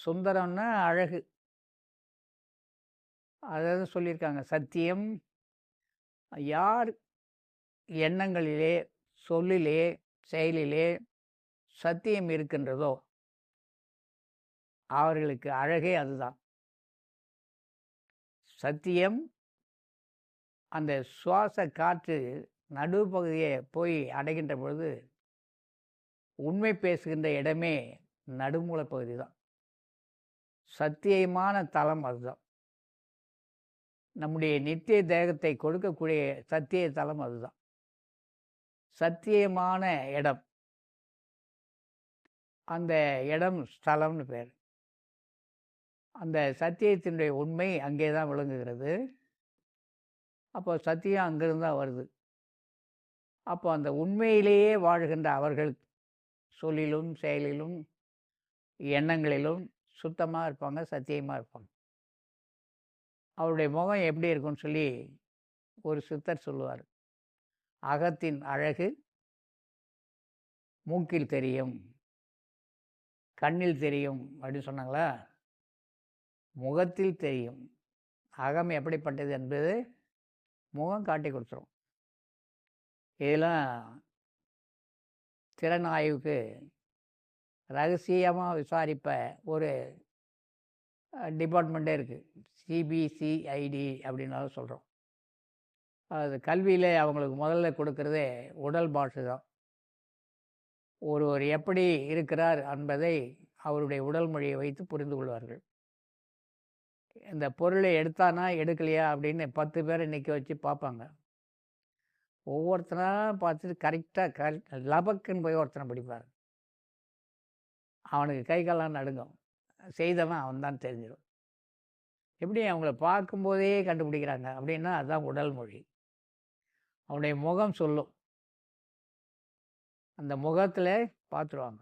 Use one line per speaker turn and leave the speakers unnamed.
சுந்தரம்னா அழகு. அதாவது சொல்லியிருக்காங்க, சத்தியம் யார் எண்ணங்களிலே, சொல்லிலே, செயலிலே சத்தியம் இருக்கின்றதோ அவர்களுக்கு அழகே அதுதான். சத்தியம் அந்த சுவாச காற்று நடுப்பகுதியை போய் அடைகின்ற பொழுது உண்மை பேசுகின்ற இடமே நடுமூல பகுதி தான். சத்தியமான தலம் அதுதான். நம்முடைய நித்திய தேகத்தை கொடுக்கக்கூடிய சத்திய தலம் அதுதான். சத்தியமான இடம், அந்த இடம் ஸ்தலம்னு பேர். அந்த சத்தியத்தினுடைய உண்மை அங்கே தான் விளங்குகிறது. அப்போ சத்தியம் அங்கிருந்து தான் வருது. அப்போ அந்த உண்மையிலேயே வாழ்கின்ற அவர்கள் சொல்லிலும் செயலிலும் எண்ணங்களிலும் சுத்தமாக இருப்பாங்க, சத்தியமாக இருப்பாங்க. அவருடைய முகம் எப்படி இருக்குன்னு சொல்லி ஒரு சித்தர் சொல்லுவார். அகத்தின் அழகு மூக்கில் தெரியும், கண்ணில் தெரியும் அப்படின்னு சொன்னாங்களா. முகத்தில் தெரியும். அகம் எப்படிப்பட்டது என்பது முகம் காட்டி கொடுத்துரும். இதெல்லாம் திறன் ஆய்வுக்கு ரகசியமாக விசாரிப்ப ஒரு டிபார்ட்மெண்ட்டே இருக்குது. சிபிசிஐடி அப்படின்னாலும் சொல்கிறோம். அது கல்வியில் அவங்களுக்கு முதல்ல கொடுக்கறதே உடல் பாஷை தான். ஒருவர் எப்படி இருக்கிறார் என்பதை அவருடைய உடல் மொழியை வைத்து புரிந்து கொள்வார்கள். இந்த பொருளை எடுத்தானா எடுக்கலையா அப்படின்னு 10 பேரை நிற்க வச்சு பார்ப்பாங்க. ஒவ்வொருத்தனாக பார்த்துட்டு கரெக்டாக லபக்குன்னு போய் ஒருத்தனை பிடிப்பார். அவனுக்கு கை காலெலாம் நடுங்கும். செய்தவன் அவன் தான் தெரிஞ்சிடும். எப்படி அவங்கள பார்க்கும்போதே கண்டுபிடிக்கிறாங்க அப்படின்னா அதுதான் உடல் மொழி. அவனுடைய முகம் சொல்லும். அந்த முகத்தில் பார்த்துருவாங்க.